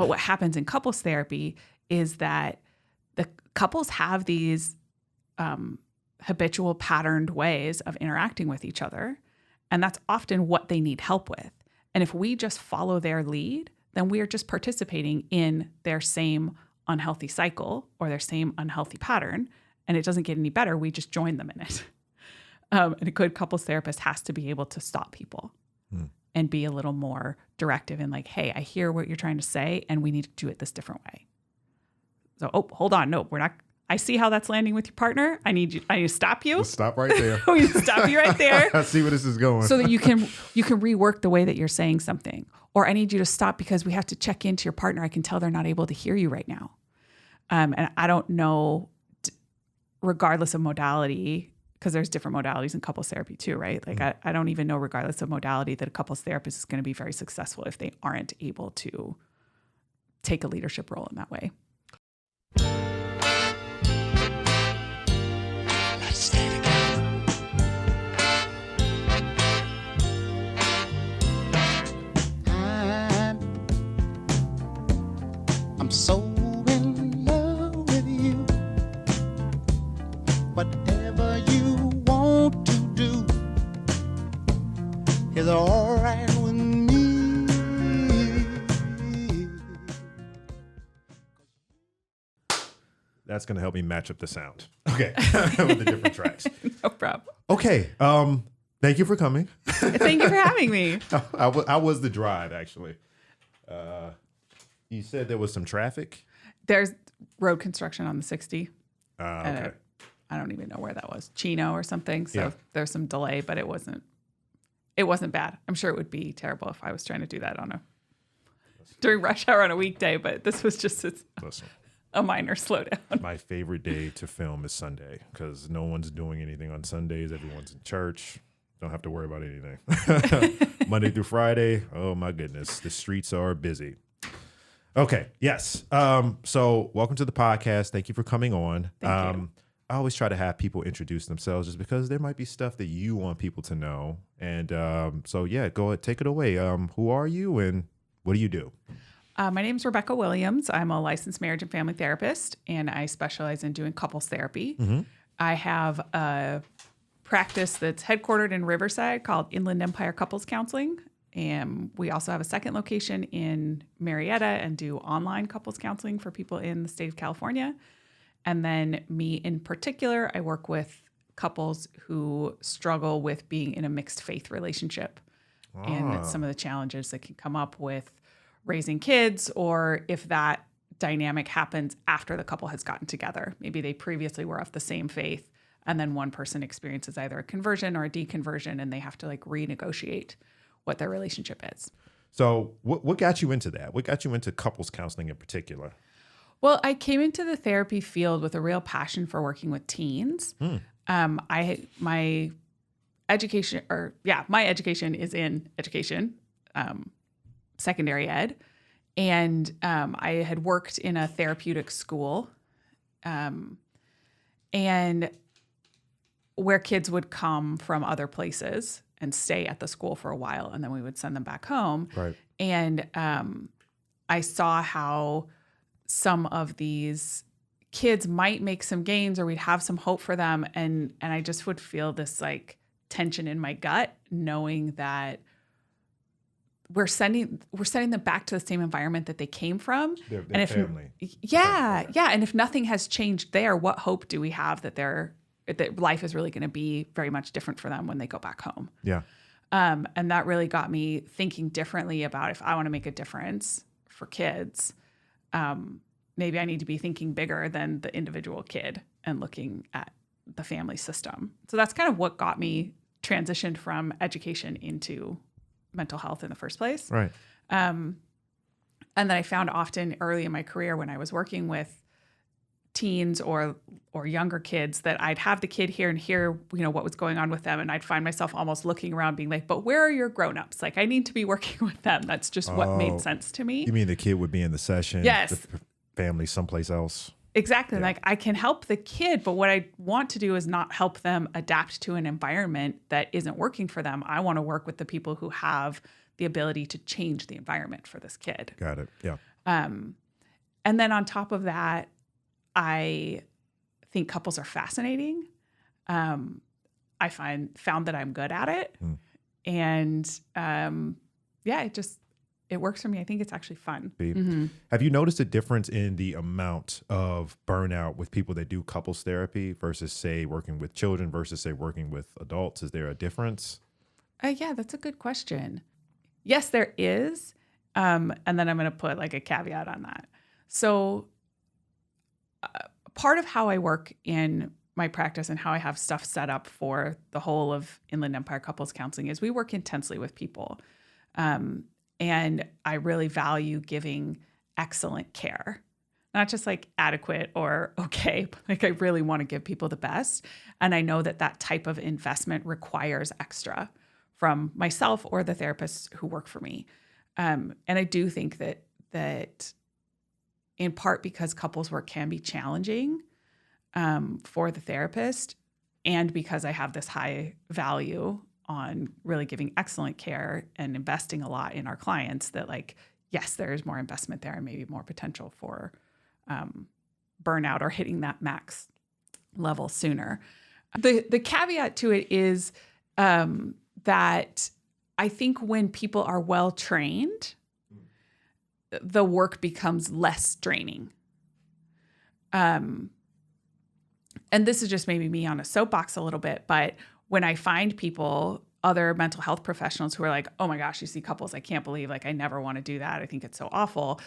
But what happens in couples therapy is that the couples have these habitual patterned ways of interacting with each other. And that's often what they need help with. And if we just follow their lead, then we are just participating in their same unhealthy cycle or their same unhealthy pattern. And it doesn't get any better. We just join them in it. And a good couples therapist has to be able to stop people and be a little more directive and like, hey, I hear what you're trying to say, and we need to do it this different way. So, hold on. No, we're not. I see how that's landing with your partner. I need to stop you. Just stop right there. We need to stop you right there. I see where this is going. So that you can rework the way that you're saying something. Or I need you to stop because we have to check into your partner. I can tell they're not able to hear you right now. And I don't know, regardless of modality, because there's different modalities in couples therapy too, right? Like I don't even know, regardless of modality, that a couples therapist is going to be very successful if they aren't able to take a leadership role in that way. I'm so in love with you. Whatever you want to do is all right with me. That's going to help me match up the sound. Okay. With the different tracks. No problem. Okay. Thank you for coming. Thank you for having me. How was the drive, actually? You said there was some traffic? There's road construction on the 60. Okay. I don't even know where that was. Chino or something. So Yeah. there's some delay, but it wasn't bad. I'm sure it would be terrible if I was trying to do that during rush hour on a weekday, but this was just a minor slowdown. My favorite day to film is Sunday because no one's doing anything on Sundays. Everyone's in church. Don't have to worry about anything. Monday through Friday, oh my goodness, the streets are busy. Okay, yes. So welcome to the podcast. Thank you for coming on. Thank you. I always try to have people introduce themselves just because there might be stuff that you want people to know. And so, yeah, go ahead, take it away. Who are you and what do you do? My name is Rebecca Williams. I'm a licensed marriage and family therapist, and I specialize in doing couples therapy. Mm-hmm. I have a practice that's headquartered in Riverside called Inland Empire Couples Counseling. And we also have a second location in Marietta and do online couples counseling for people in the state of California. And then me in particular, I work with couples who struggle with being in a mixed faith relationship and some of the challenges that can come up with raising kids, or if that dynamic happens after the couple has gotten together. Maybe they previously were of the same faith, and then one person experiences either a conversion or a deconversion, and they have to like renegotiate what their relationship is. So what got you into that? What got you into couples counseling in particular? Well, I came into the therapy field with a real passion for working with teens. My education is in education, secondary ed. And I had worked in a therapeutic school and where kids would come from other places and stay at the school for a while, and then we would send them back home. Right. And I saw how some of these kids might make some gains, or we'd have some hope for them, and I just would feel this like tension in my gut, knowing that we're sending them back to the same environment that they came from. Their and if family. Yeah. And if nothing has changed there, what hope do we have that life is really going to be very much different for them when they go back home? Yeah. And that really got me thinking differently about, if I want to make a difference for kids, maybe I need to be thinking bigger than the individual kid and looking at the family system. So that's kind of what got me transitioned from education into mental health in the first place. Right. And then I found often early in my career when I was working with teens or younger kids that I'd have the kid here and hear, what was going on with them. And I'd find myself almost looking around being like, but where are your grownups? Like, I need to be working with them. That's just what made sense to me. You mean the kid would be in the session? Yes. The family someplace else? Exactly. Yeah. Like, I can help the kid, but what I want to do is not help them adapt to an environment that isn't working for them. I want to work with the people who have the ability to change the environment for this kid. Got it. Yeah. And then on top of that, I think couples are fascinating. I found that I'm good at it. And it works for me. I think it's actually fun. Have you noticed a difference in the amount of burnout with people that do couples therapy versus, say, working with children versus, say, working with adults? Is there a difference? Yeah, that's a good question. Yes, there is. And then I'm going to put like a caveat on that. So part of how I work in my practice and how I have stuff set up for the whole of Inland Empire Couples Counseling is we work intensely with people. And I really value giving excellent care, not just like adequate or okay, but like I really want to give people the best. And I know that that type of investment requires extra from myself or the therapists who work for me. And I do think that in part because couples work can be challenging for the therapist, and because I have this high value on really giving excellent care and investing a lot in our clients, that like, yes, there is more investment there and maybe more potential for burnout or hitting that max level sooner. The caveat to it is that I think when people are well trained, the work becomes less draining. And this is just maybe me on a soapbox a little bit, but when I find people, other mental health professionals who are like, oh my gosh, you see couples, I can't believe, like, I never want to do that. I think it's so awful.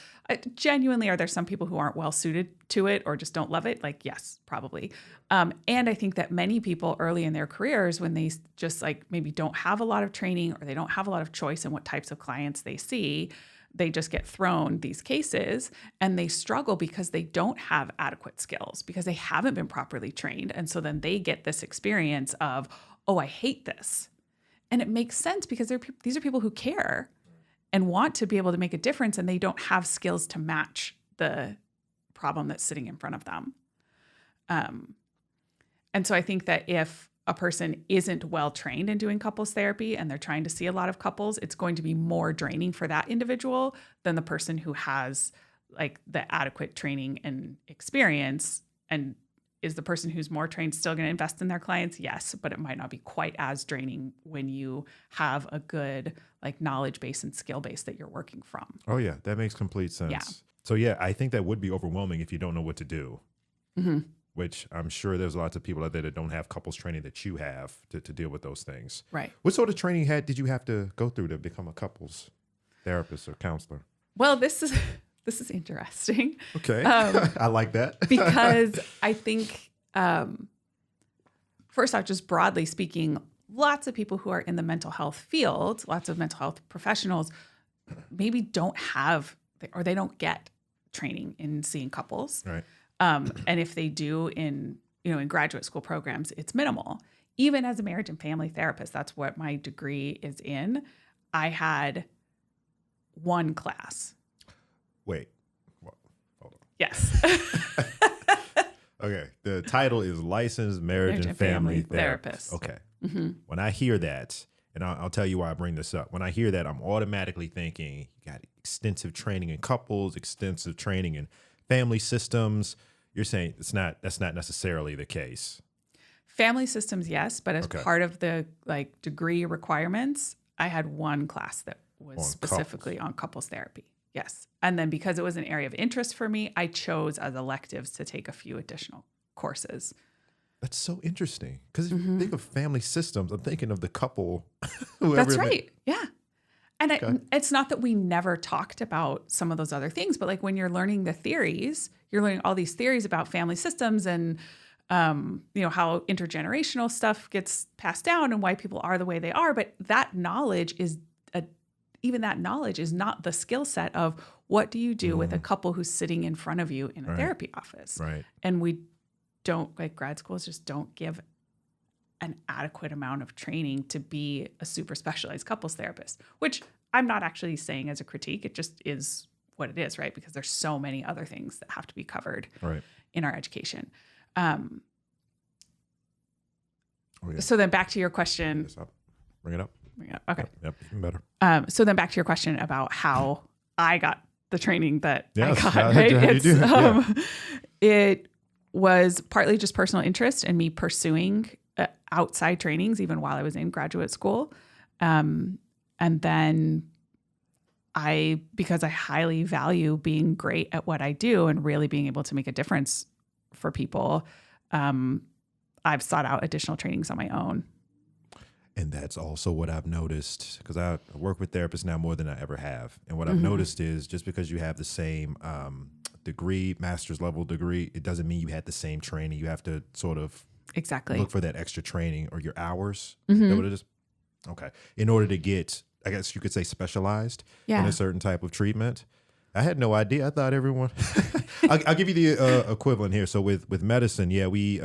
Genuinely, are there some people who aren't well suited to it or just don't love it? Like, yes, probably. And I think that many people early in their careers, when they just like maybe don't have a lot of training or they don't have a lot of choice in what types of clients they see, they just get thrown these cases and they struggle because they don't have adequate skills, because they haven't been properly trained. And so then they get this experience of, oh, I hate this. And it makes sense because these are people who care and want to be able to make a difference, and they don't have skills to match the problem that's sitting in front of them. And so I think that if a person isn't well trained in doing couples therapy and they're trying to see a lot of couples, it's going to be more draining for that individual than the person who has like the adequate training and experience. And is the person who's more trained still going to invest in their clients? Yes, but it might not be quite as draining when you have a good like knowledge base and skill base that you're working from. Oh yeah, that makes complete sense. Yeah. So yeah, I think that would be overwhelming if you don't know what to do. Mm-hmm. Which I'm sure there's lots of people out there that don't have couples training that you have to deal with those things. Right. What sort of training did you have to go through to become a couples therapist or counselor? Well, this is interesting. Okay. I like that. Because I think, first off, just broadly speaking, lots of people who are in the mental health field, lots of mental health professionals, maybe don't have or they don't get training in seeing couples. Right. And if they do in graduate school programs, it's minimal. Even as a marriage and family therapist, that's what my degree is in. I had one class. Wait, hold on. Yes. Okay. The title is Licensed Marriage and Family Therapist. Okay. Mm-hmm. When I hear that, and I'll tell you why I bring this up. When I hear that, I'm automatically thinking you got extensive training in couples, extensive training in family systems. You're saying that's not necessarily the case. Family systems, yes, but as part of the like degree requirements, I had one class that was specifically on couples therapy. Yes. And then because it was an area of interest for me, I chose as electives to take a few additional courses. That's so interesting. Because if you think of family systems, I'm thinking of the couple. That's right. Yeah. And it's not that we never talked about some of those other things, but like when you're learning the theories, you're learning all these theories about family systems and, how intergenerational stuff gets passed down and why people are the way they are. But that knowledge is not the skill set of what do you do with a couple who's sitting in front of you in a therapy office. Right. And we don't, like grad schools just don't give an adequate amount of training to be a super specialized couples therapist, which I'm not actually saying as a critique. It just is what it is, right? Because there's so many other things that have to be covered in our education. So then back to your question. Bring it up. Okay. Yep. Even better. So then back to your question about how I got the training that I Yes. got, How right? you do it? Yeah. It was partly just personal interest and me pursuing outside trainings, even while I was in graduate school. And then because I highly value being great at what I do and really being able to make a difference for people, I've sought out additional trainings on my own. And that's also what I've noticed, because I work with therapists now more than I ever have. And what I've noticed is just because you have the same degree, master's level degree, it doesn't mean you had the same training. You have to sort of Exactly. look for that extra training or your hours. Is that what it is? Okay. In order to get, I guess you could say, specialized in a certain type of treatment. I had no idea. I thought everyone. I'll give you the equivalent here. So with medicine, we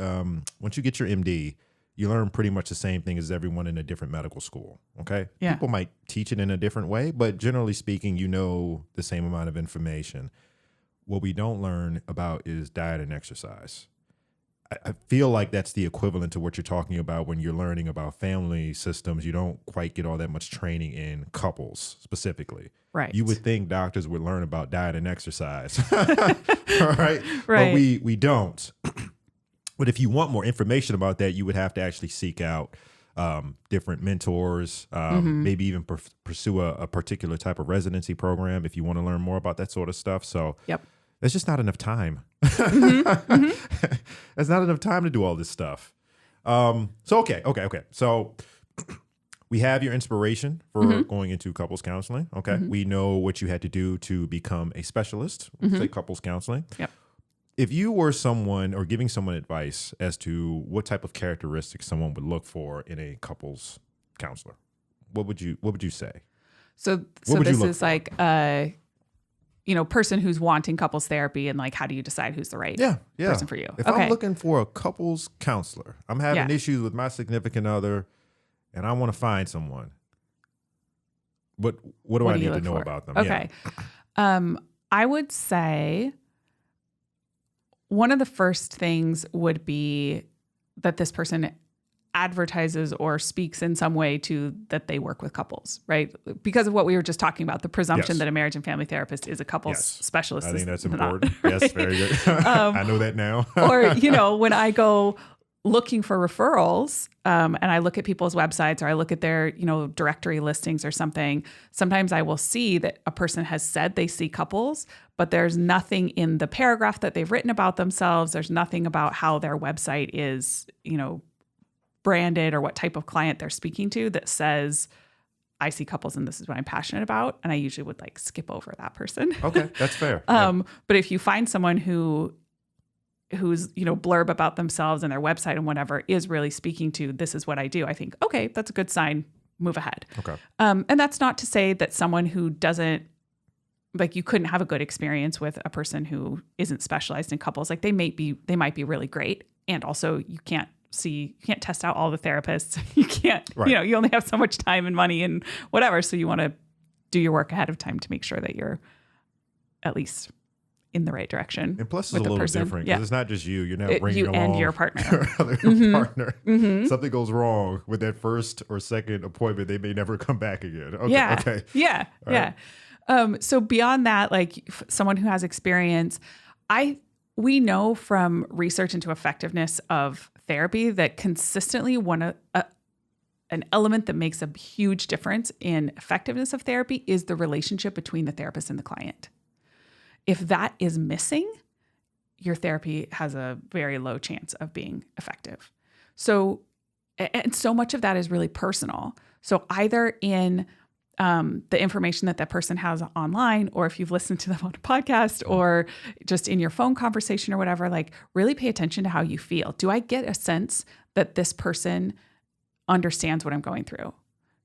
once you get your MD, you learn pretty much the same thing as everyone in a different medical school. Okay. Yeah. People might teach it in a different way, but generally speaking, you know the same amount of information. What we don't learn about is diet and exercise. I feel like that's the equivalent to what you're talking about when you're learning about family systems. You don't quite get all that much training in couples specifically. Right. You would think doctors would learn about diet and exercise. All right. Right. But we don't. But if you want more information about that, you would have to actually seek out different mentors, maybe even pursue a particular type of residency program if you want to learn more about that sort of stuff. So there's just not enough time. There's not enough time to do all this stuff. Okay. So we have your inspiration for going into couples counseling. Okay. We know what you had to do to become a specialist, say couples counseling. Yep. If you were someone or giving someone advice as to what type of characteristics someone would look for in a couples counselor, what would you say? So this is like a person who's wanting couples therapy, and like, how do you decide who's the right person for you? If I'm looking for a couples counselor, I'm having issues with my significant other, and I want to find someone. What do I need to know about them? Okay. I would say one of the first things would be that this person advertises or speaks in some way to that they work with couples, right? Because of what we were just talking about, the presumption that a marriage and family therapist is a couples specialist. I think that's important. Yes, very good. I know that now. Or, when I go looking for referrals and I look at people's websites or I look at their, directory listings or something, sometimes I will see that a person has said they see couples, but there's nothing in the paragraph that they've written about themselves. There's nothing about how their website is, branded or what type of client they're speaking to that says, I see couples and this is what I'm passionate about. And I usually would skip over that person. Okay, that's fair. But if you find someone who's blurb about themselves and their website and whatever is really speaking to, this is what I do, I think, okay, that's a good sign, move ahead. Okay. And that's not to say that someone who doesn't, you couldn't have a good experience with a person who isn't specialized in couples. They might be really great. And also you can't test out all the therapists. You can't, you only have so much time and money and whatever. So you want to do your work ahead of time to make sure that you're at least in the right direction. And plus, it's a little different because it's not just you. You're now bringing along and your partner. Your partner. Something goes wrong with that first or second appointment, they may never come back again. Okay. Okay. Yeah. All yeah. Right. So beyond that, someone who has experience, we know from research into effectiveness of therapy that consistently an element that makes a huge difference in effectiveness of therapy is the relationship between the therapist and the client. If that is missing, your therapy has a very low chance of being effective. So much of that is really personal. So either in the information that person has online, or if you've listened to them on a podcast or just in your phone conversation or whatever, really pay attention to how you feel. Do I get a sense that this person understands what I'm going through?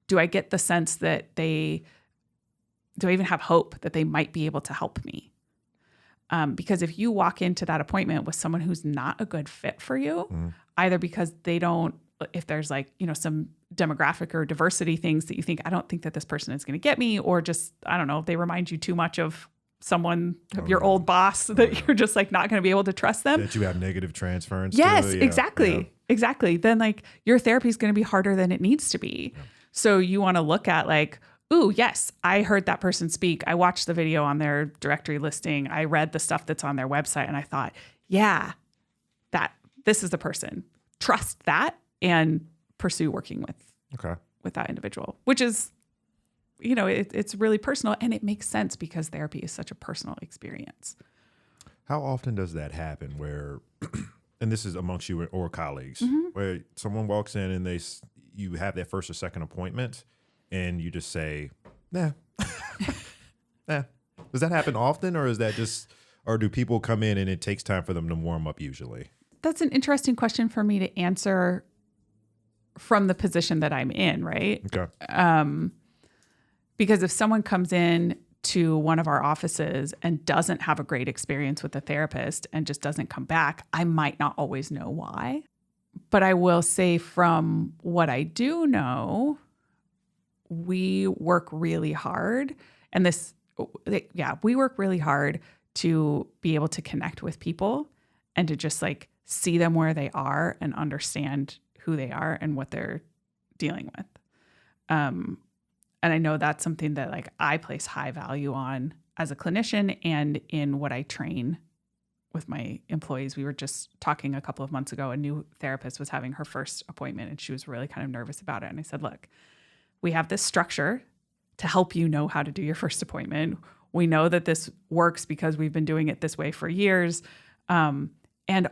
Do I get the sense that do I even have hope that they might be able to help me? Because if you walk into that appointment with someone who's not a good fit for you, either because if there's some demographic or diversity things that you think, I don't think that this person is going to get me, or just, I don't know, they remind you too much of someone, your old boss, that you're just not going to be able to trust them. That you have negative transference. Yes, exactly. Yeah. Exactly. Then your therapy is going to be harder than it needs to be. Yeah. So you want to look at ooh, yes, I heard that person speak. I watched the video on their directory listing. I read the stuff that's on their website, and I thought, yeah, this is the person. Trust that and pursue working with that individual, which is, it's really personal, and it makes sense because therapy is such a personal experience. How often does that happen where, and this is amongst you or colleagues, where someone walks in and you have that first or second appointment and you just say, nah, nah. Does that happen often, or is that or do people come in and it takes time for them to warm up usually? That's an interesting question for me to answer from the position that I'm in, right? Okay. Because if someone comes in to one of our offices and doesn't have a great experience with the therapist and just doesn't come back, I might not always know why. But I will say from what I do know, we work really hard. And we work really hard to be able to connect with people and to just see them where they are and understand who they are and what they're dealing with. And I know that's something that I place high value on as a clinician and in what I train with my employees. We were just talking a couple of months ago, a new therapist was having her first appointment and she was really kind of nervous about it. And I said, look, we have this structure to help you know how to do your first appointment. We know that this works because we've been doing it this way for years. And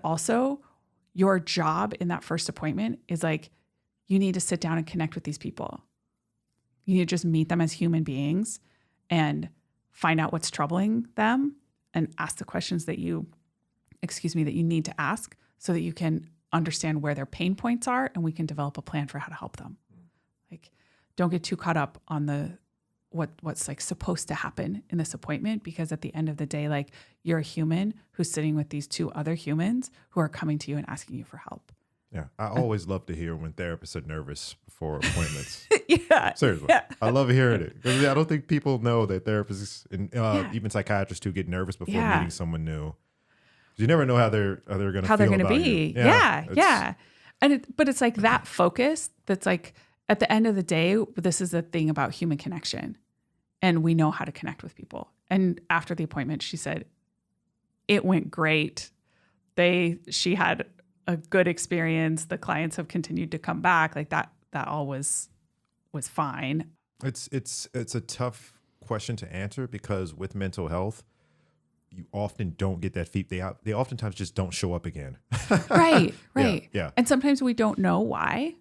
also your job in that first appointment is you need to sit down and connect with these people. You need to just meet them as human beings and find out what's troubling them and ask the questions that you need to ask so that you can understand where their pain points are and we can develop a plan for how to help them. Don't get too caught up on what's supposed to happen in this appointment, because at the end of the day, you're a human who's sitting with these two other humans who are coming to you and asking you for help. Yeah. I always love to hear when therapists are nervous before appointments. Yeah. Seriously. Yeah. I love hearing it. Because I don't think people know that therapists and even psychiatrists too get nervous before meeting someone new. You never know how they're going to feel about be. You. Yeah. But it's that focus that's at the end of the day, this is the thing about human connection. And we know how to connect with people. And after the appointment, she said, it went great. She had a good experience. The clients have continued to come back. That all was fine. It's a tough question to answer because with mental health, you often don't get that feedback. They oftentimes just don't show up again. Right. Yeah. And sometimes we don't know why.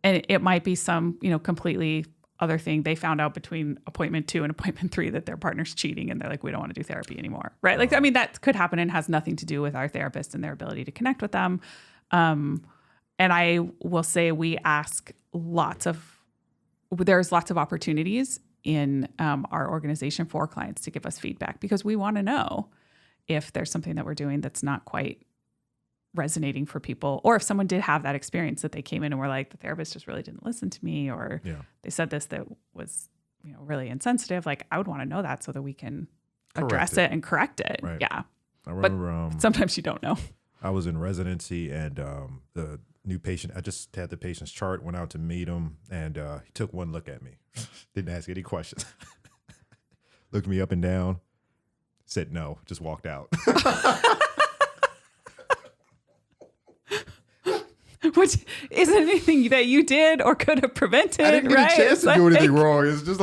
And it might be some, completely other thing. They found out between appointment 2 and appointment 3 that their partner's cheating and they're like, we don't want to do therapy anymore. Right. That could happen and has nothing to do with our therapist and their ability to connect with them. And I will say we ask there's lots of opportunities in our organization for clients to give us feedback because we want to know if there's something that we're doing that's not quite resonating for people, or if someone did have that experience that they came in and were like, the therapist just really didn't listen to me, or they said this that was really insensitive. I would want to know that so that we can address it and correct it. Right. Yeah. I remember but sometimes you don't know. I was in residency and the new patient, I just had the patient's chart, went out to meet him, and he took one look at me. Didn't ask any questions. Looked me up and down, said no, just walked out. Which isn't anything that you did or could have prevented. I didn't get a chance to do anything wrong. It's just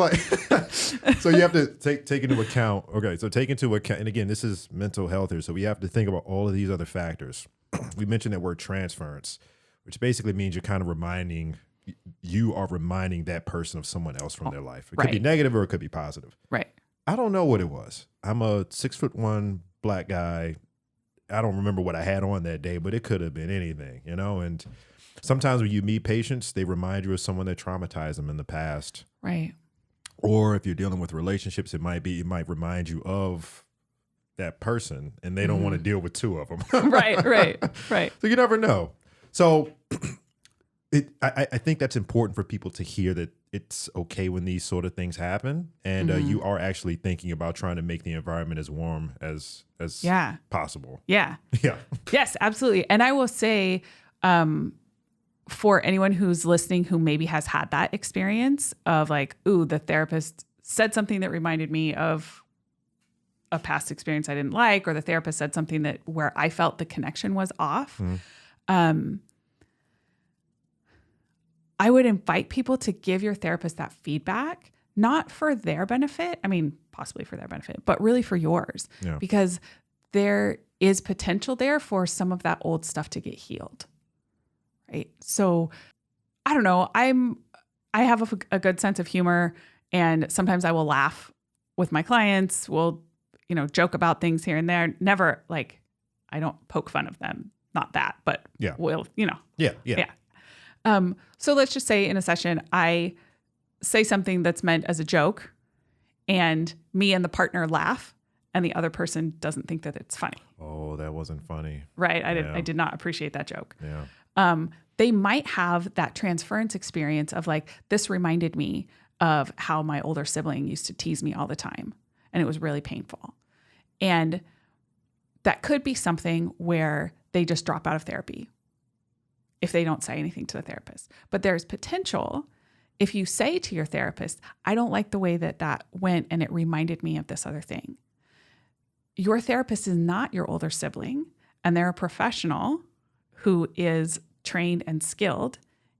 so you have to take into account. Okay, so take into account, and again, this is mental health here, so we have to think about all of these other factors. We mentioned that word transference, which basically means you are reminding that person of someone else from their life. It could be negative or it could be positive. Right. I don't know what it was. I'm a 6'1" black guy. I don't remember what I had on that day, but it could have been anything, and sometimes when you meet patients, they remind you of someone that traumatized them in the past. Right. Or if you're dealing with relationships, it might remind you of that person and they don't want to deal with two of them. Right. So you never know. So I think that's important for people to hear that it's okay when these sort of things happen. And you are actually thinking about trying to make the environment as warm as possible. Yeah. Yeah. Yes, absolutely. And I will say, for anyone who's listening who maybe has had that experience of like, ooh, the therapist said something that reminded me of a past experience I didn't like, or the therapist said something that where I felt the connection was off. I would invite people to give your therapist that feedback, not for their benefit. I mean, possibly for their benefit, but really for yours, because there is potential there for some of that old stuff to get healed. Right. So I don't know. I have a good sense of humor, and sometimes I will laugh with my clients. We'll, joke about things here and there. Never like, I don't poke fun of them. Not that, but we'll, Yeah. So let's just say in a session, I say something that's meant as a joke, and me and the partner laugh, and the other person doesn't think that it's funny. Oh, that wasn't funny. Right. I did not appreciate that joke. Yeah. They might have that transference experience of like, this reminded me of how my older sibling used to tease me all the time, and it was really painful. And that could be something where they just drop out of therapy if they don't say anything to the therapist. But there's potential if you say to your therapist, I don't like the way that went, and it reminded me of this other thing. Your therapist is not your older sibling, and they're a professional who is trained and skilled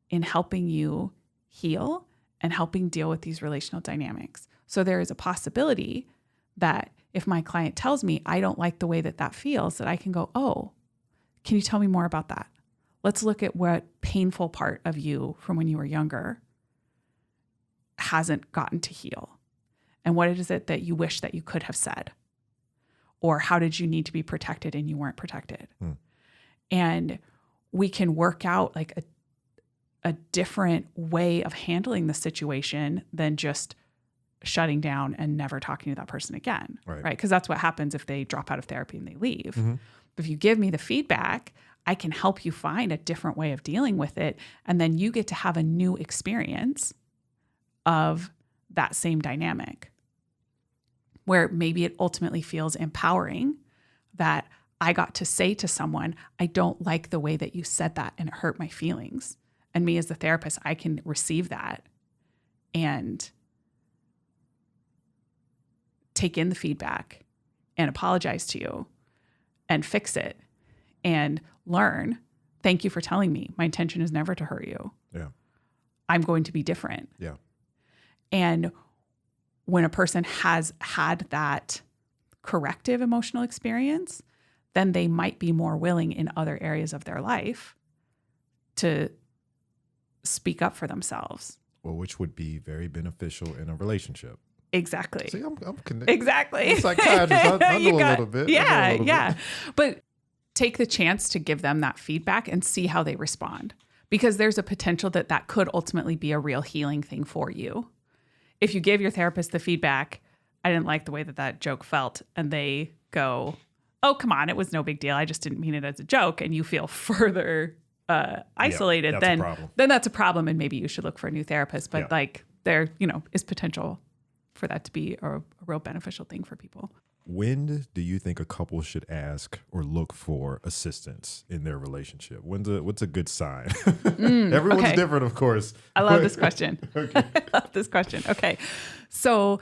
in helping you heal and helping deal with these relational dynamics. So there is a possibility that if my client tells me I don't like the way that feels, that I can go, oh, can you tell me more about that? Let's look at what painful part of you from when you were younger hasn't gotten to heal. And what is it that you wish that you could have said? Or how did you need to be protected and you weren't protected? And we can work out like a different way of handling the situation than just shutting down and never talking to that person again. Right? Because that's what happens if they drop out of therapy and they leave. If you give me the feedback, I can help you find a different way of dealing with it. And then you get to have a new experience of that same dynamic, where maybe it ultimately feels empowering that I got to say to someone, I don't like the way that you said that, and it hurt my feelings. And me as the therapist, I can receive that and take in the feedback and apologize to you and fix it and learn, thank you for telling me. My intention is never to hurt you. Yeah. I'm going to be different. Yeah. And when a person has had that corrective emotional experience, then they might be more willing in other areas of their life to speak up for themselves. Well, which would be very beneficial in a relationship. Exactly. See, I'm connected. Exactly. I'm a psychiatrist. I know a little bit. Yeah. But take the chance to give them that feedback and see how they respond, because there's a potential that could ultimately be a real healing thing for you. If you give your therapist the feedback, I didn't like the way that joke felt, and they go, oh, come on, it was no big deal. I just didn't mean it as a joke. And you feel further isolated, then that's a problem. And maybe you should look for a new therapist. But there, is potential for that to be a real beneficial thing for people. When do you think a couple should ask or look for assistance in their relationship? What's a good sign? Everyone's different, of course. I love this question. I love this question. Okay. So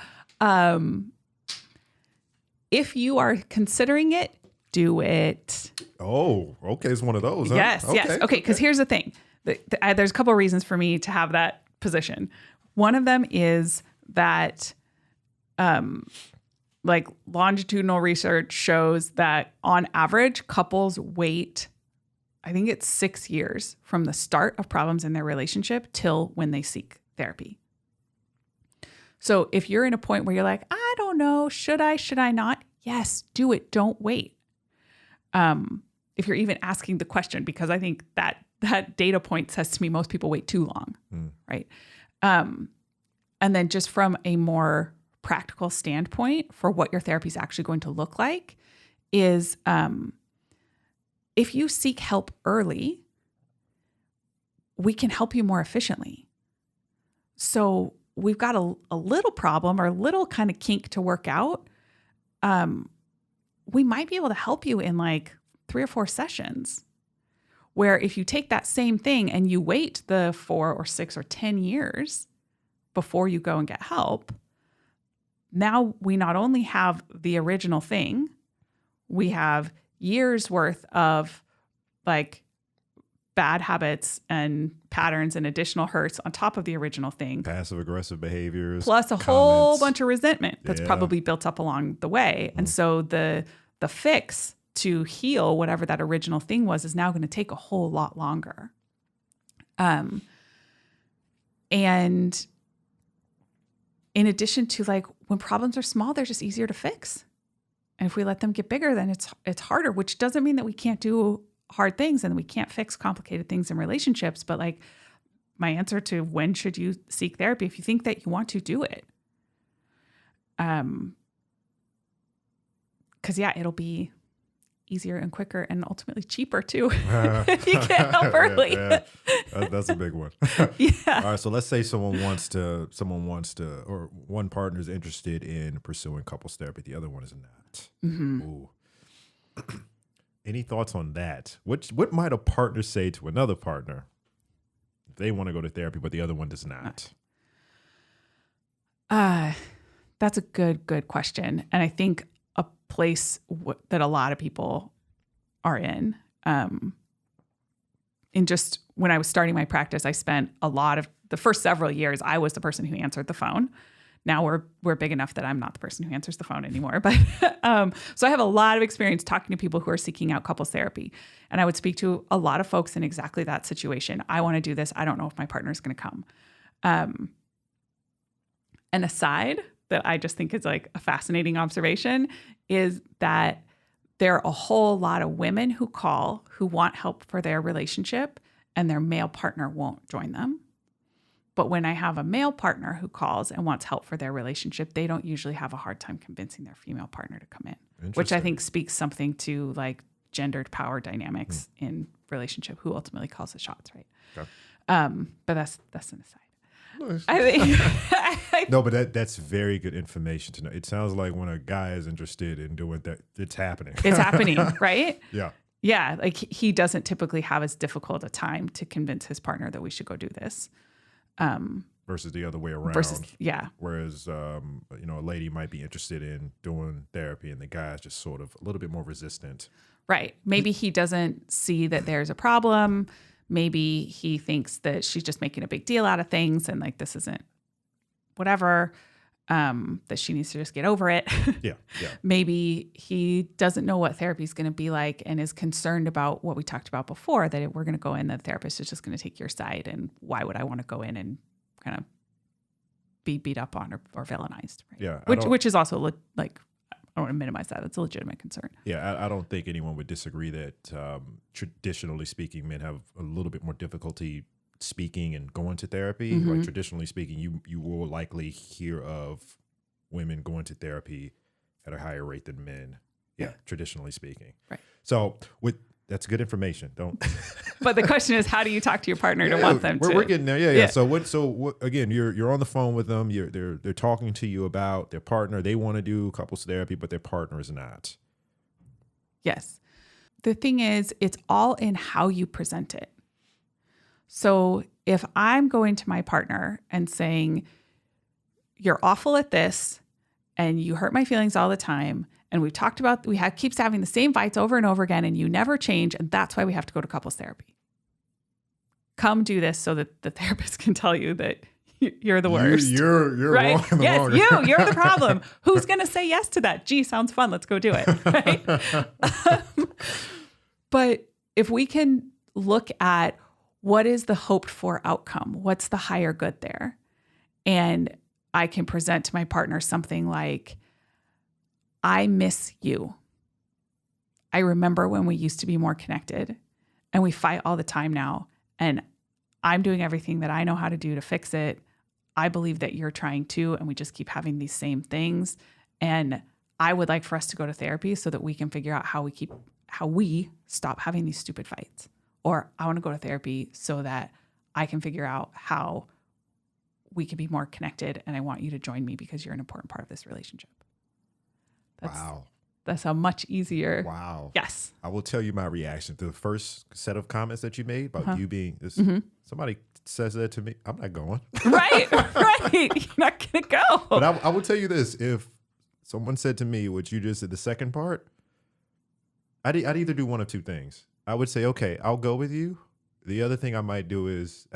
if you are considering it, do it. Oh, okay. It's one of those. Huh? Yes. Okay. Because here's the thing. There's a couple of reasons for me to have that position. One of them is that like longitudinal research shows that on average, couples wait, I think it's 6 years from the start of problems in their relationship till when they seek therapy. So if you're in a point where you're like, I don't know, should I not? Yes, do it. Don't wait. If you're even asking the question, because I think that data point says to me, most people wait too long, right? And then just from a more practical standpoint for what your therapy is actually going to look like is if you seek help early, we can help you more efficiently. So we've got a little problem or a little kind of kink to work out. We might be able to help you in like 3 or 4 sessions Where if you take that same thing and you wait the 4 or 6 or 10 years before you go and get help, now we not only have the original thing, we have years worth of like bad habits and patterns and additional hurts on top of the original thing. Passive aggressive behaviors. Plus a whole bunch of resentment that's probably built up along the way. And so the fix to heal whatever that original thing was is now going to take a whole lot longer. And in addition to like when problems are small, they're just easier to fix. And if we let them get bigger, then it's harder, which doesn't mean that we can't do hard things and we can't fix complicated things in relationships. But like my answer to when should you seek therapy, if you think that you want to do it. Because it'll be easier and quicker and ultimately cheaper too if you get help early. Yeah. That's a big one. Yeah. All right. So let's say someone wants to, or one partner is interested in pursuing couples therapy. The other one is not. Mm-hmm. Ooh. Any thoughts on that? What might a partner say to another partner if they want to go to therapy, but the other one does not? That's a good question. And I think a place that a lot of people are in just when I was starting my practice, I spent a lot of the first several years, I was the person who answered the phone. Now we're big enough that I'm not the person who answers the phone anymore. But so I have a lot of experience talking to people who are seeking out couples therapy. And I would speak to a lot of folks in exactly that situation. I want to do this. I don't know if my partner is going to come. An aside that I just think is like a fascinating observation is that there are a whole lot of women who call who want help for their relationship and their male partner won't join them. But when I have a male partner who calls and wants help for their relationship, they don't usually have a hard time convincing their female partner to come in, which I think speaks something to like gendered power dynamics in relationship, who ultimately calls the shots, right? Okay. But that's an aside. I think no, but that's very good information to know. It sounds like when a guy is interested in doing that, it's happening. It's happening, right? Yeah. Yeah, like he doesn't typically have as difficult a time to convince his partner that we should go do this. Versus the other way around. Whereas, a lady might be interested in doing therapy and the guy is just sort of a little bit more resistant. Right. Maybe he doesn't see that there's a problem. Maybe he thinks that she's just making a big deal out of things and like this isn't whatever, that she needs to just get over it. Yeah. Maybe he doesn't know what therapy is going to be like and is concerned about what we talked about before, that we're going to go in, the therapist is just going to take your side. And why would I want to go in and kind of be beat up on or villainized? Right? Yeah. Which is also like, I don't want to minimize that. It's a legitimate concern. Yeah, I don't think anyone would disagree that traditionally speaking, men have a little bit more difficulty speaking and going to therapy. Mm-hmm. Right? Traditionally speaking, you will likely hear of women going to therapy at a higher rate than men. Yeah, traditionally speaking. Right. So that's good information. Don't. But the question is, how do you talk to your partner to want them to? We're getting there. Yeah. So what? Again, you're on the phone with them. They're talking to you about their partner. They want to do couples therapy, but their partner is not. Yes. The thing is, it's all in how you present it. So if I'm going to my partner and saying, you're awful at this and you hurt my feelings all the time, and we've talked about, keeps having the same fights over and over again and you never change, and that's why we have to go to couples therapy. Come do this so that the therapist can tell you that you're the worst. You're right? wrong. Yes, you're the problem. Who's going to say yes to that? Gee, sounds fun. Let's go do it. Right? But if we can look at what is the hoped for outcome, what's the higher good there? And I can present to my partner something like, I miss you. I remember when we used to be more connected and we fight all the time now. And I'm doing everything that I know how to do to fix it. I believe that you're trying to, and we just keep having these same things. And I would like for us to go to therapy so that we can figure out how we stop having these stupid fights. Or I want to go to therapy so that I can figure out how we can be more connected. And I want you to join me because you're an important part of this relationship. Wow. That's a much easier. Wow. Yes. I will tell you my reaction to the first set of comments that you made about you being this. Somebody says that to me, I'm not going. Right. You're not going to go. But I will tell you this. If someone said to me what you just said, the second part, I'd either do one of two things. I would say, okay, I'll go with you. The other thing I might do is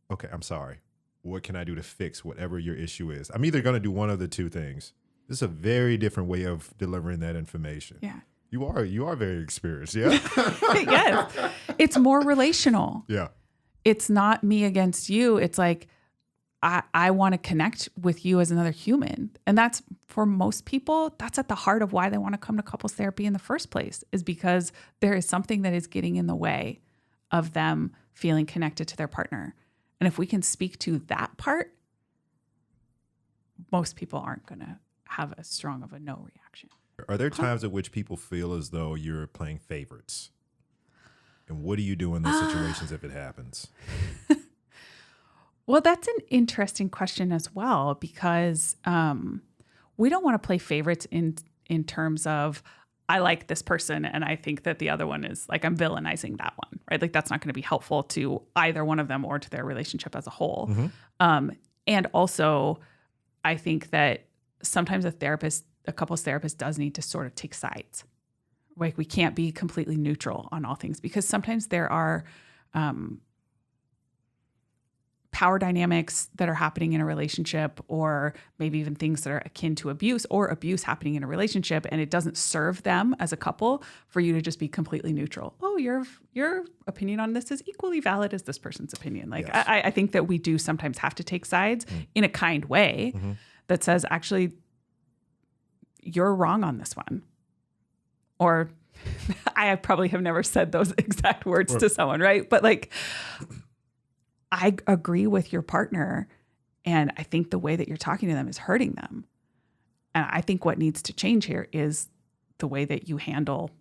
okay, I'm sorry. What can I do to fix whatever your issue is? I'm either going to do one of the two things. This is a very different way of delivering that information. Yeah. You are very experienced, yeah? Yes. It's more relational. Yeah. It's not me against you. It's like, I want to connect with you as another human. And that's, for most people, that's at the heart of why they want to come to couples therapy in the first place, is because there is something that is getting in the way of them feeling connected to their partner. And if we can speak to that part, most people aren't going to have as strong of a no reaction. Are there times at which people feel as though you're playing favorites? And what do you do in those situations if it happens? Well, that's an interesting question as well, because we don't want to play favorites in terms of, I like this person and I think that the other one is like, I'm villainizing that one, right? Like that's not going to be helpful to either one of them or to their relationship as a whole. And also, I think that sometimes a couples therapist does need to sort of take sides. Like we can't be completely neutral on all things, because sometimes there are power dynamics that are happening in a relationship, or maybe even things that are akin to abuse or abuse happening in a relationship. And it doesn't serve them as a couple for you to just be completely neutral. Oh, your opinion on this is equally valid as this person's opinion. Like Yes. I think that we do sometimes have to take sides in a kind way that says, actually, you're wrong on this one. Or I probably have never said those exact words to someone, right? But like, I agree with your partner, and I think the way that you're talking to them is hurting them. And I think what needs to change here is the way that you handle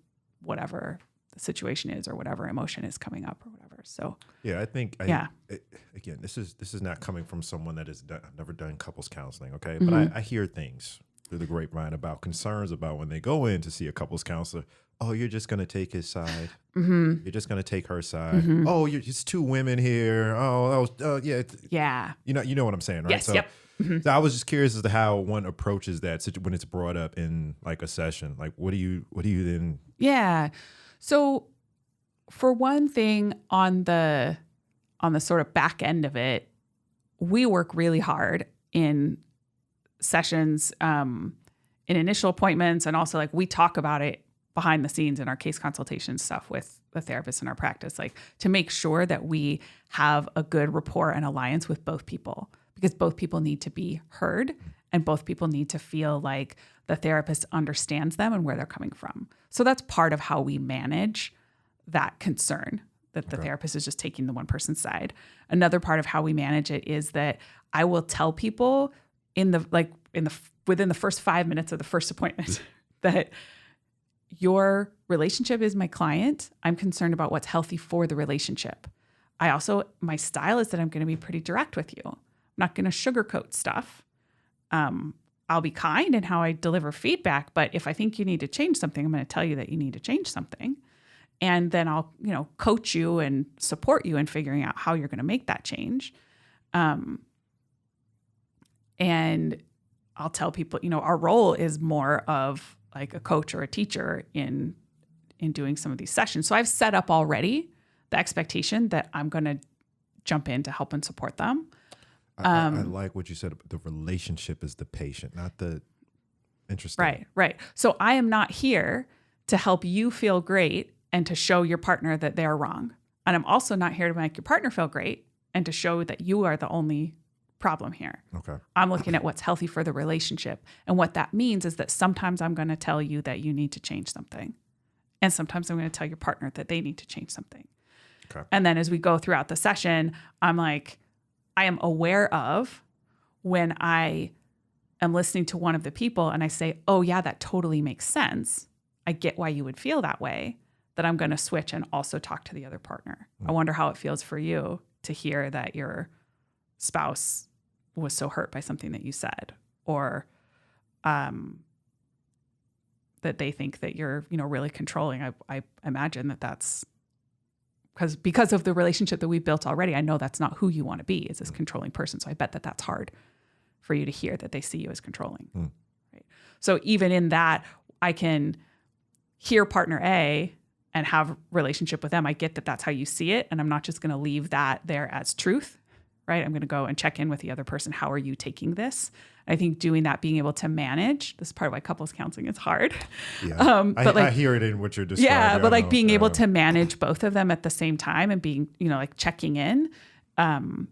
whatever the situation is or whatever emotion is coming up or whatever. So yeah, I think again, this is not coming from someone that has never done couples counseling, okay? But I hear things through the grapevine about concerns about when they go in to see a couples counselor. Oh, you're just going to take his side. You're just going to take her side. Oh, it's two women here. Yeah. yeah. You know what I'm saying, right? Yes. So, Yep. so I was just curious as to how one approaches that when it's brought up in like a session. Like, what do you then? Yeah. So for one thing, on the sort of back end of it, we work really hard in sessions, in initial appointments, and also like we talk about it behind the scenes in our case consultation stuff with the therapist in our practice, like to make sure that we have a good rapport and alliance with both people, because both people need to be heard and both people need to feel like the therapist understands them and where they're coming from. So that's part of how we manage that concern that the therapist is just taking the one person's side. Another part of how we manage it is that I will tell people within the first 5 minutes of the first appointment that your relationship is my client. I'm concerned about what's healthy for the relationship. My style is that I'm going to be pretty direct with you. I'm not going to sugarcoat stuff. I'll be kind in how I deliver feedback, but if I think you need to change something, I'm going to tell you that you need to change something. And then I'll, coach you and support you in figuring out how you're going to make that change. And I'll tell people, our role is more of like a coach or a teacher in doing some of these sessions. So I've set up already the expectation that I'm going to jump in to help and support them. I like what you said. The relationship is the patient, not the interesting. Right. So I am not here to help you feel great and to show your partner that they're wrong. And I'm also not here to make your partner feel great and to show that you are the only problem here. Okay. I'm looking at what's healthy for the relationship. And what that means is that sometimes I'm going to tell you that you need to change something. And sometimes I'm going to tell your partner that they need to change something. Okay. And then as we go throughout the session, I'm like, I am aware of when I am listening to one of the people and I say, oh yeah, that totally makes sense. I get why you would feel that way, that I'm going to switch and also talk to the other partner. I wonder how it feels for you to hear that your spouse was so hurt by something that you said, or that that they think that you're, really controlling. I imagine that's because of the relationship that we've built already. I know that's not who you want to be, is this controlling person. So I bet that that's hard for you to hear, that they see you as controlling. Right? So even in that, I can hear partner A and have a relationship with them. I get that that's how you see it. And I'm not just going to leave that there as truth, right? I'm going to go and check in with the other person. How are you taking this? I think doing that, being able to manage, this is part of why couples counseling is hard. Yeah. I hear it in what you're describing. Yeah, but like being able to manage both of them at the same time and being, like checking in can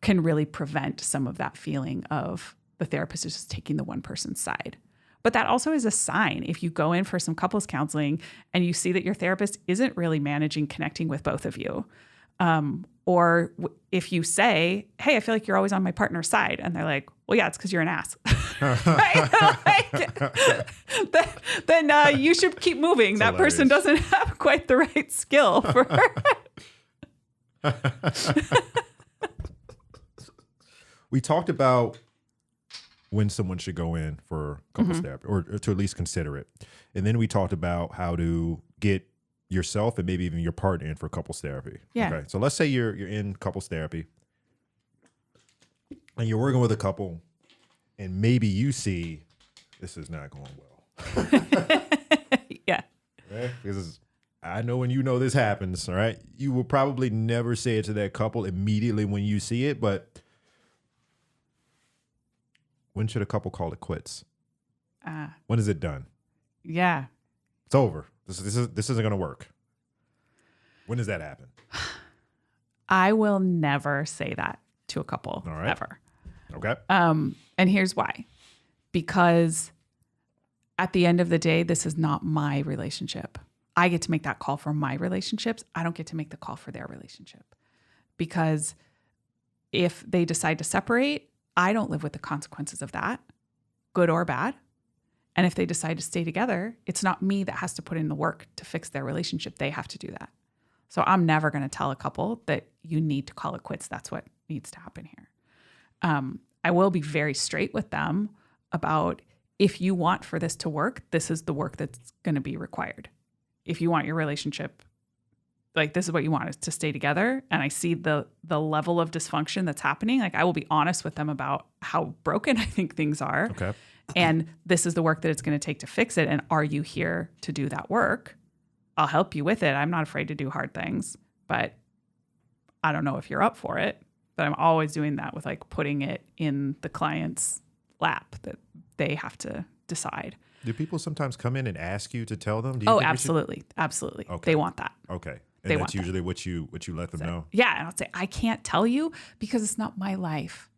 really prevent some of that feeling of the therapist is just taking the one person's side. But that also is a sign. If you go in for some couples counseling and you see that your therapist isn't really managing connecting with both of you, or if you say, hey, I feel like you're always on my partner's side, and they're like, well, yeah, it's because you're an ass. Then you should keep moving. That's that person doesn't have quite the right skill for We talked about when someone should go in for couples therapy, or to at least consider it. And then we talked about how to get yourself and maybe even your partner in for couples therapy. Yeah. Okay. So let's say you're in couples therapy and you're working with a couple and maybe you see this is not going well. Yeah. Right? Because I know when this happens, all right? You will probably never say it to that couple immediately when you see it, but when should a couple call it quits? When is it done? Yeah. It's over. This isn't going to work. When does that happen? I will never say that to a couple, All right. ever. Okay. And here's why. Because at the end of the day, this is not my relationship. I get to make that call for my relationships. I don't get to make the call for their relationship. Because if they decide to separate, I don't live with the consequences of that, good or bad. And if they decide to stay together, it's not me that has to put in the work to fix their relationship. They have to do that. So I'm never going to tell a couple that you need to call it quits. That's what needs to happen here. I will be very straight with them about, if you want for this to work, this is the work that's going to be required. If you want your relationship, like this is what you want, is to stay together. And I see the level of dysfunction that's happening. Like I will be honest with them about how broken I think things are. Okay. And this is the work that it's going to take to fix it. And are you here to do that work? I'll help you with it. I'm not afraid to do hard things, but I don't know if you're up for it. But I'm always doing that with like putting it in the client's lap that they have to decide. Do people sometimes come in and ask you to tell them? Absolutely. Absolutely. Okay. They want that. Okay. And that's usually what you let them know? Yeah. And I'll say, I can't tell you because it's not my life.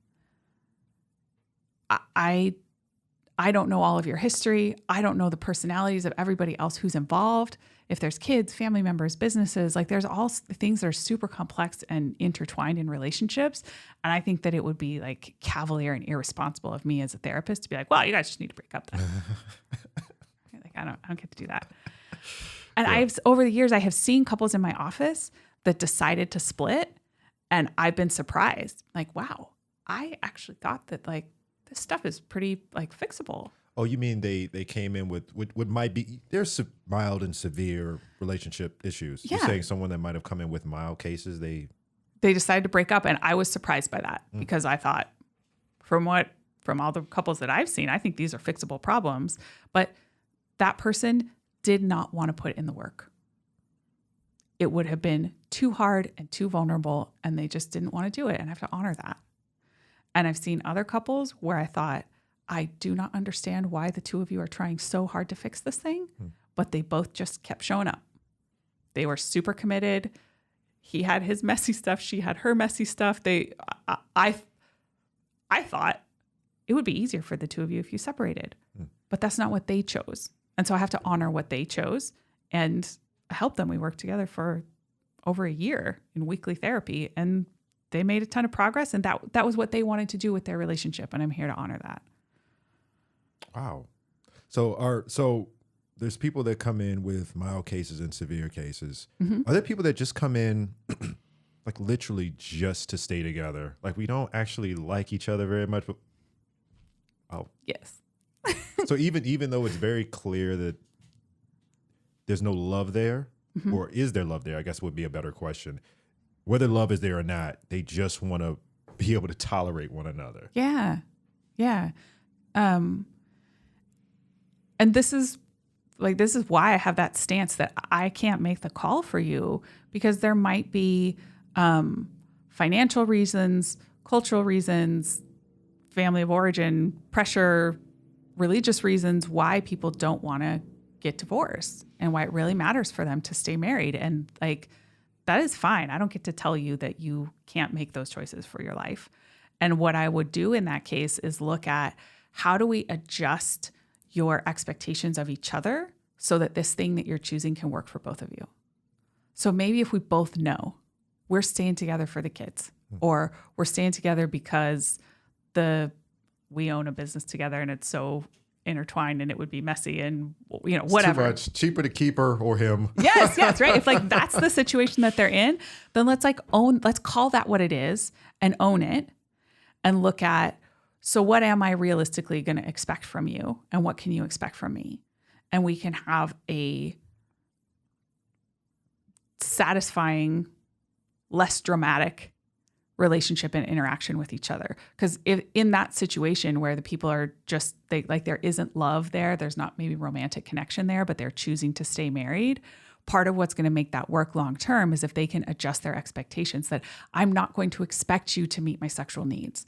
I don't know all of your history. I don't know the personalities of everybody else who's involved. If there's kids, family members, businesses, like there's all things that are super complex and intertwined in relationships. And I think that it would be like cavalier and irresponsible of me as a therapist to be like, well, you guys just need to break up then. Like, I don't get to do that. And over the years, I have seen couples in my office that decided to split. And I've been surprised. Like, wow, I actually thought that like this stuff is pretty like fixable. Oh, you mean they came in with what might be, there's mild and severe relationship issues. Yeah. You're saying someone that might have come in with mild cases, they decided to break up. And I was surprised by that because I thought from all the couples that I've seen, I think these are fixable problems. But that person did not want to put in the work. It would have been too hard and too vulnerable, and they just didn't want to do it. And I have to honor that. And I've seen other couples where I thought, I do not understand why the two of you are trying so hard to fix this thing, but they both just kept showing up. They were super committed. He had his messy stuff. She had her messy stuff. I thought it would be easier for the two of you if you separated, but that's not what they chose. And so I have to honor what they chose and help them. We worked together for over a year in weekly therapy, and they made a ton of progress. And that was what they wanted to do with their relationship. And I'm here to honor that. Wow. So there's people that come in with mild cases and severe cases. Mm-hmm. Are there people that just come in like literally just to stay together? Like we don't actually like each other very much. But, Yes. So even though it's very clear that there's no love there, or is there love there, I guess would be a better question. Whether love is there or not, they just want to be able to tolerate one another. Yeah. Yeah. And this is why I have that stance that I can't make the call for you, because there might be financial reasons, cultural reasons, family of origin, pressure, religious reasons why people don't want to get divorced and why it really matters for them to stay married. And like, that is fine. I don't get to tell you that you can't make those choices for your life. And what I would do in that case is look at how do we adjust your expectations of each other so that this thing that you're choosing can work for both of you. So maybe if we both know we're staying together for the kids, or we're staying together because we own a business together and it's so intertwined and it would be messy and whatever. Too much. Cheaper to keep her or him. Yes, right. If like that's the situation that they're in, then let's call that what it is and own it and look at, so what am I realistically going to expect from you and what can you expect from me? And we can have a satisfying, less dramatic relationship and interaction with each other. Because if in that situation where the people are just there isn't love there's not maybe romantic connection there, but they're choosing to stay married. Part of what's going to make that work long term is if they can adjust their expectations, that I'm not going to expect you to meet my sexual needs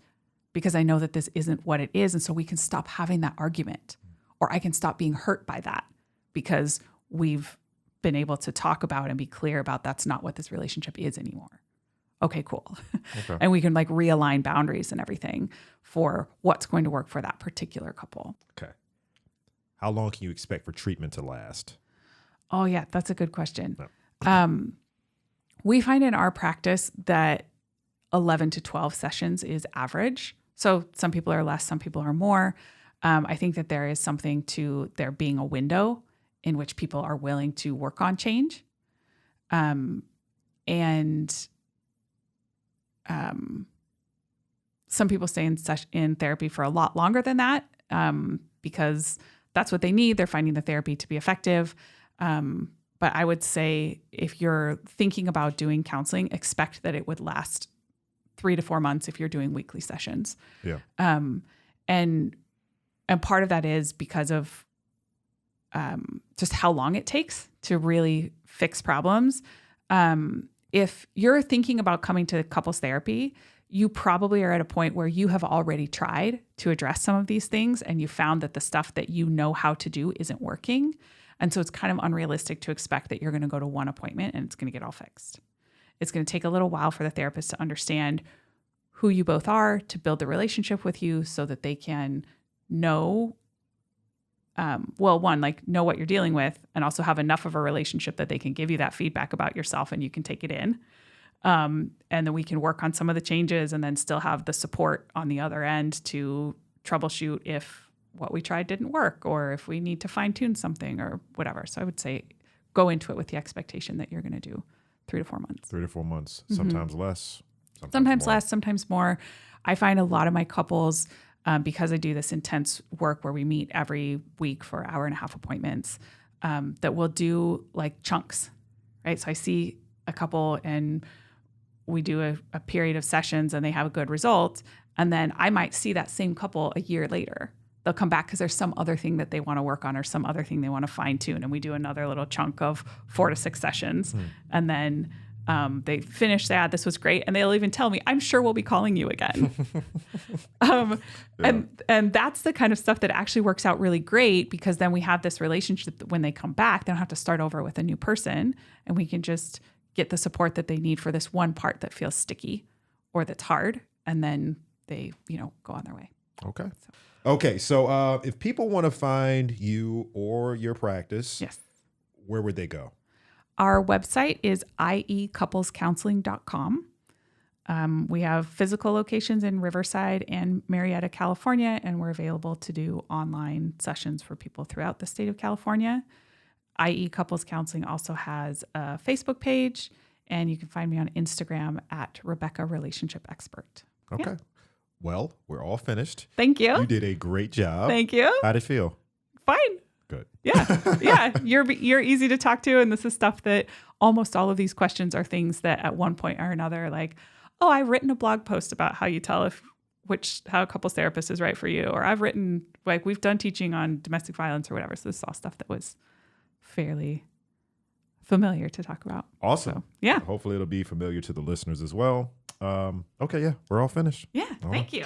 because I know that this isn't what it is. And so we can stop having that argument, or I can stop being hurt by that because we've been able to talk about and be clear about that's not what this relationship is anymore. Okay, cool. Okay. And we can like realign boundaries and everything for what's going to work for that particular couple. Okay. How long can you expect for treatment to last? Oh yeah, that's a good question. No. We find in our practice that 11 to 12 sessions is average. So some people are less, some people are more. I think that there is something to there being a window in which people are willing to work on change. Some people stay in therapy for a lot longer than that because that's what they need. They're finding the therapy to be effective. But I would say if you're thinking about doing counseling, expect that it would last 3 to 4 months if you're doing weekly sessions. Yeah. And part of that is because of just how long it takes to really fix problems. If you're thinking about coming to couples therapy, you probably are at a point where you have already tried to address some of these things and you found that the stuff that you know how to do isn't working. And so it's kind of unrealistic to expect that you're going to go to one appointment and it's going to get all fixed. It's going to take a little while for the therapist to understand who you both are, to build the relationship with you so that they can know, know what you're dealing with, and also have enough of a relationship that they can give you that feedback about yourself and you can take it in. And then we can work on some of the changes and then still have the support on the other end to troubleshoot if what we tried didn't work or if we need to fine tune something or whatever. So I would say go into it with the expectation that you're going to do 3 to 4 months. 3 to 4 months, sometimes less. Sometimes less, sometimes more. I find a lot of my couples, because I do this intense work where we meet every week for 1.5-hour appointments, that we'll do like chunks, right? So I see a couple and we do a period of sessions and they have a good result. And then I might see that same couple a year later. They'll come back because there's some other thing that they want to work on or some other thing they want to fine tune. And we do another little chunk of 4 to 6 sessions. And then they finish that. This was great. And they'll even tell me, I'm sure we'll be calling you again. And that's the kind of stuff that actually works out really great, because then we have this relationship that when they come back, they don't have to start over with a new person, and we can just get the support that they need for this one part that feels sticky or that's hard. And then they, go on their way. Okay. Okay. So if people want to find you or your practice, yes, where would they go? Our website is iecouplescounseling.com. We have physical locations in Riverside and Marietta, California, and we're available to do online sessions for people throughout the state of California. IE Couples Counseling also has a Facebook page, and you can find me on Instagram at Rebecca Relationship Expert. Okay. Yeah. Well, we're all finished. Thank you. You did a great job. Thank you. How'd it feel? Fine. Good. Yeah. Yeah. You're easy to talk to. And this is stuff that almost all of these questions are things that at one point or another, like, oh, I've written a blog post about how you tell how a couples therapist is right for you. Or I've written, like, we've done teaching on domestic violence or whatever. So this is all stuff that was fairly familiar to talk about. Awesome. So, yeah. Hopefully it'll be familiar to the listeners as well. Okay. Yeah. We're all finished. Yeah. Thank you.